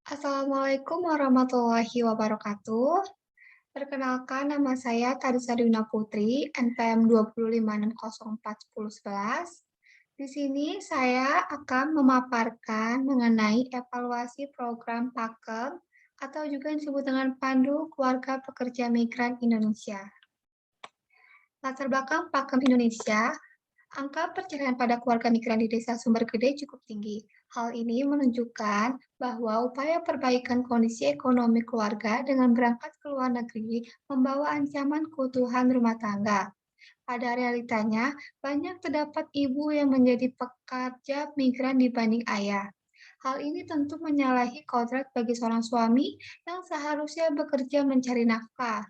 Assalamualaikum warahmatullahi wabarakatuh. Perkenalkan, nama saya Tarisa Duna Putri, NPM 256041011. Di sini saya akan memaparkan mengenai evaluasi program PAKEM atau juga yang disebut dengan Pandu Keluarga Pekerja Migran Indonesia. Latar belakang PAKEM Indonesia. Angka perceraian pada keluarga migran di Desa Sumbergede cukup tinggi. Hal ini menunjukkan bahwa upaya perbaikan kondisi ekonomi keluarga dengan berangkat ke luar negeri membawa ancaman keutuhan rumah tangga. Pada realitanya, banyak terdapat ibu yang menjadi pekerja migran dibanding ayah. Hal ini tentu menyalahi kodrat bagi seorang suami yang seharusnya bekerja mencari nafkah,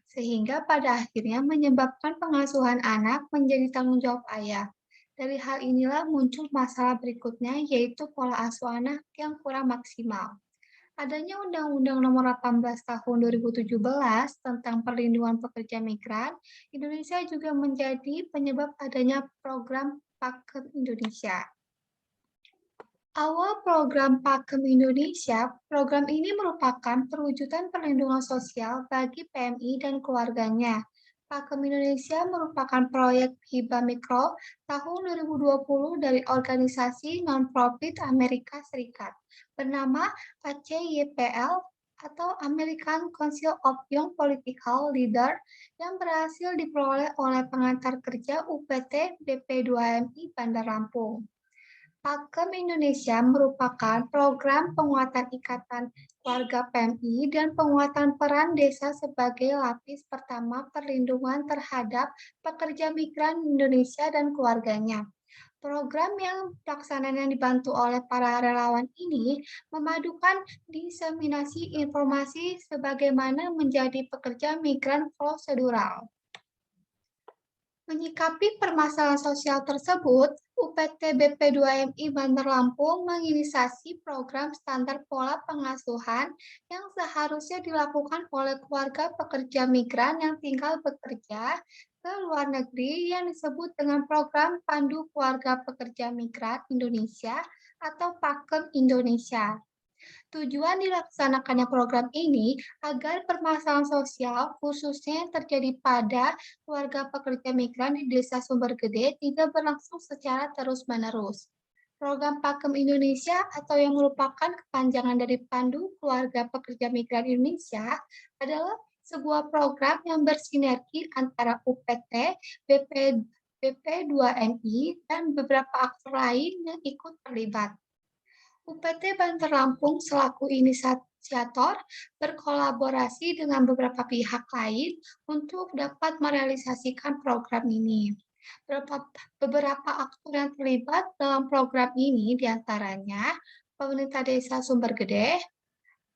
sehingga pada akhirnya menyebabkan pengasuhan anak menjadi tanggung jawab ayah. Dari hal inilah muncul masalah berikutnya, yaitu pola asuh anak yang kurang maksimal. Adanya Undang-Undang Nomor 18 Tahun 2017 tentang Perlindungan Pekerja Migran, Indonesia juga menjadi penyebab adanya program Paket Indonesia. Awal program Pakem Indonesia, program ini merupakan perwujudan perlindungan sosial bagi PMI dan keluarganya. Pakem Indonesia merupakan proyek hibah mikro tahun 2020 dari organisasi non-profit Amerika Serikat bernama ACYPL atau American Council of Young Political Leader yang berhasil diperoleh oleh pengantar kerja UPT BP2MI Bandar Lampung. Pakem Indonesia merupakan program penguatan ikatan keluarga PMI dan penguatan peran desa sebagai lapis pertama perlindungan terhadap pekerja migran Indonesia dan keluarganya. Program yang pelaksanaan yang dibantu oleh para relawan ini memadukan diseminasi informasi sebagaimana menjadi pekerja migran prosedural. Menyikapi permasalahan sosial tersebut, UPT BP2MI Bandar Lampung menginisiasi program standar pola pengasuhan yang seharusnya dilakukan oleh keluarga pekerja migran yang tinggal bekerja ke luar negeri yang disebut dengan Program Pandu Keluarga Pekerja Migran Indonesia atau PAKEM Indonesia. Tujuan dilaksanakannya program ini agar permasalahan sosial, khususnya yang terjadi pada keluarga pekerja migran di Desa Sumbergede, tidak berlangsung secara terus-menerus. Program Pakem Indonesia atau yang merupakan kepanjangan dari Pandu Keluarga Pekerja Migran Indonesia adalah sebuah program yang bersinergi antara UPT, BP2MI, dan beberapa aktor lain yang ikut terlibat. UPT Bandar Lampung selaku inisiator berkolaborasi dengan beberapa pihak lain untuk dapat merealisasikan program ini. Beberapa aktor yang terlibat dalam program ini diantaranya pemerintah Desa Sumbergede,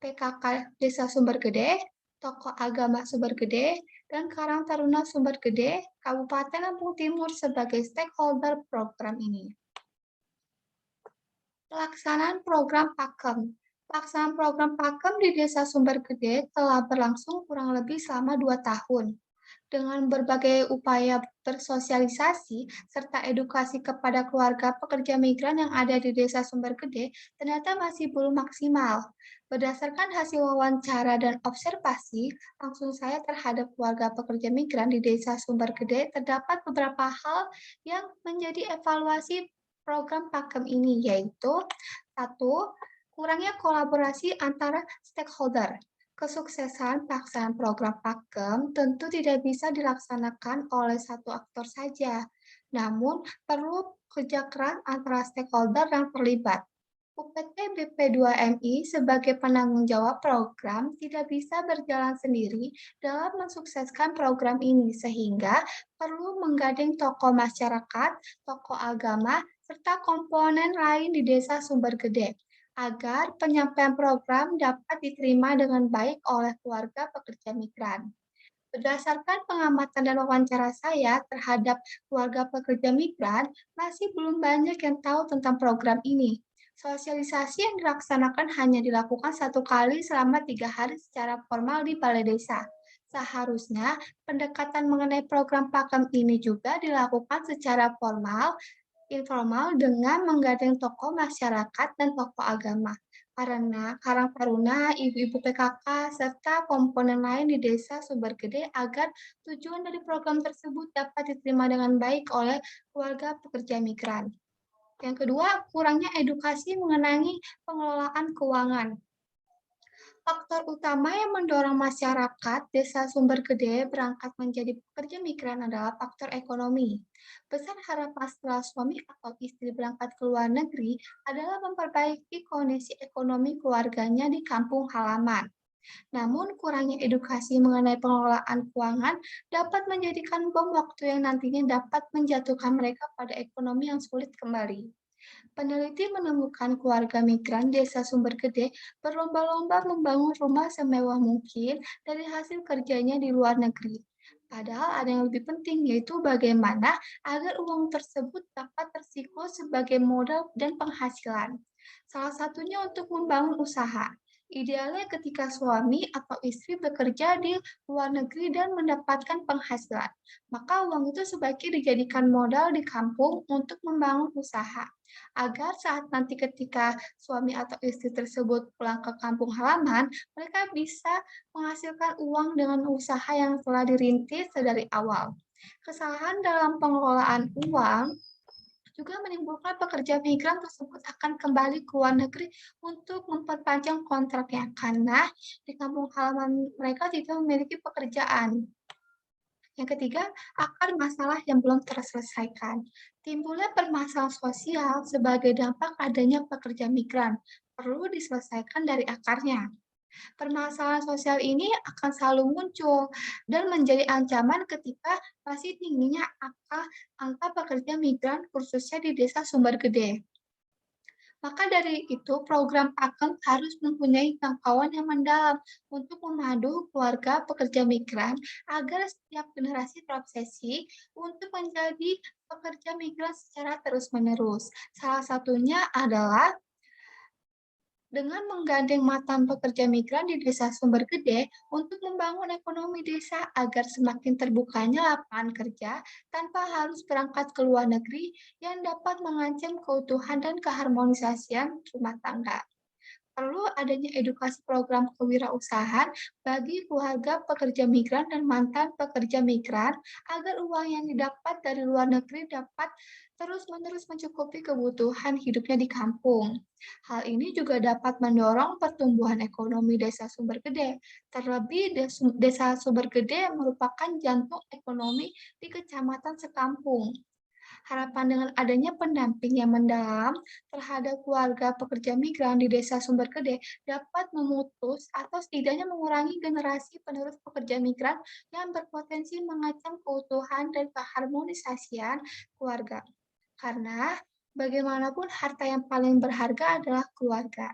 PKK Desa Sumbergede, tokoh agama Sumbergede, dan Karang Taruna Sumbergede, Kabupaten Lampung Timur sebagai stakeholder program ini. Pelaksanaan program PAKEM. Pelaksanaan program PAKEM di Desa Sumbergede telah berlangsung kurang lebih selama 2 tahun. Dengan berbagai upaya bersosialisasi serta edukasi kepada keluarga pekerja migran yang ada di Desa Sumbergede, ternyata masih belum maksimal. Berdasarkan hasil wawancara dan observasi langsung saya terhadap keluarga pekerja migran di Desa Sumbergede, terdapat beberapa hal yang menjadi evaluasi program PAKEM ini, yaitu satu, kurangnya kolaborasi antara stakeholder. Kesuksesan pelaksanaan program PAKEM tentu tidak bisa dilaksanakan oleh satu aktor saja, namun perlu kerja keras antara stakeholder yang terlibat. UPT BP2MI sebagai penanggung jawab program tidak bisa berjalan sendiri dalam mensukseskan program ini, sehingga perlu menggandeng tokoh masyarakat, tokoh agama, serta komponen lain di Desa Sumbergede agar penyampaian program dapat diterima dengan baik oleh keluarga pekerja migran. Berdasarkan pengamatan dan wawancara saya terhadap keluarga pekerja migran, masih belum banyak yang tahu tentang program ini. Sosialisasi yang dilaksanakan hanya dilakukan 1 kali selama 3 hari secara formal di balai desa. Seharusnya pendekatan mengenai program pakem ini juga dilakukan secara formal, informal dengan menggandeng tokoh masyarakat dan tokoh agama. Karena Karang Taruna, ibu-ibu PKK, serta komponen lain di desa Sumbergede agar tujuan dari program tersebut dapat diterima dengan baik oleh keluarga pekerja migran. Yang kedua, kurangnya edukasi mengenai pengelolaan keuangan. Faktor utama yang mendorong masyarakat Desa Sumbergede berangkat menjadi pekerja migran adalah faktor ekonomi. Besar harapan setelah suami atau istri berangkat ke luar negeri adalah memperbaiki kondisi ekonomi keluarganya di kampung halaman. Namun, kurangnya edukasi mengenai pengelolaan keuangan dapat menjadikan bom waktu yang nantinya dapat menjatuhkan mereka pada ekonomi yang sulit kembali. Peneliti menemukan keluarga migran desa Sumbergede berlomba-lomba membangun rumah semewah mungkin dari hasil kerjanya di luar negeri. Padahal ada yang lebih penting, yaitu bagaimana agar uang tersebut dapat tersiklus sebagai modal dan penghasilan. Salah satunya untuk membangun usaha. Idealnya ketika suami atau istri bekerja di luar negeri dan mendapatkan penghasilan, maka uang itu sebaiknya dijadikan modal di kampung untuk membangun usaha agar saat nanti ketika suami atau istri tersebut pulang ke kampung halaman, mereka bisa menghasilkan uang dengan usaha yang telah dirintis dari awal. Kesalahan dalam pengelolaan uang juga menimbulkan pekerja migran tersebut akan kembali ke luar negeri untuk memperpanjang kontraknya karena di kampung halaman mereka tidak memiliki pekerjaan. Yang ketiga, akar masalah yang belum terselesaikan. Timbulnya permasalahan sosial sebagai dampak adanya pekerja migran perlu diselesaikan dari akarnya. Permasalahan sosial ini akan selalu muncul dan menjadi ancaman ketika masih tingginya angka pekerja migran khususnya di desa Sumbergede. Maka dari itu, program Pakem harus mempunyai jangkauan yang mendalam untuk memadu keluarga pekerja migran agar setiap generasi terobsesi untuk menjadi pekerja migran secara terus-menerus. Salah satunya adalah dengan menggandeng mantan pekerja migran di Desa Sumbergede untuk membangun ekonomi desa agar semakin terbukanya lapangan kerja tanpa harus berangkat ke luar negeri yang dapat mengancam keutuhan dan keharmonisasian rumah tangga. Perlu adanya edukasi program kewirausahaan bagi keluarga pekerja migran dan mantan pekerja migran agar uang yang didapat dari luar negeri dapat terus-menerus mencukupi kebutuhan hidupnya di kampung. Hal ini juga dapat mendorong pertumbuhan ekonomi Desa Sumbergede. Terlebih, Desa Sumbergede merupakan jantung ekonomi di Kecamatan Sekampung. Harapan dengan adanya pendamping yang mendalam terhadap keluarga pekerja migran di Desa Sumbergede dapat memutus atau setidaknya mengurangi generasi penerus pekerja migran yang berpotensi mengancam keutuhan dan keharmonisasian keluarga. Karena bagaimanapun harta yang paling berharga adalah keluarga.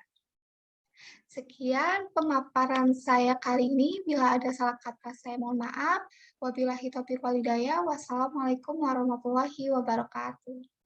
Sekian pemaparan saya kali ini. Bila ada salah kata, saya mohon maaf. Wabillahi taufiq walhidayah. Wassalamualaikum warahmatullahi wabarakatuh.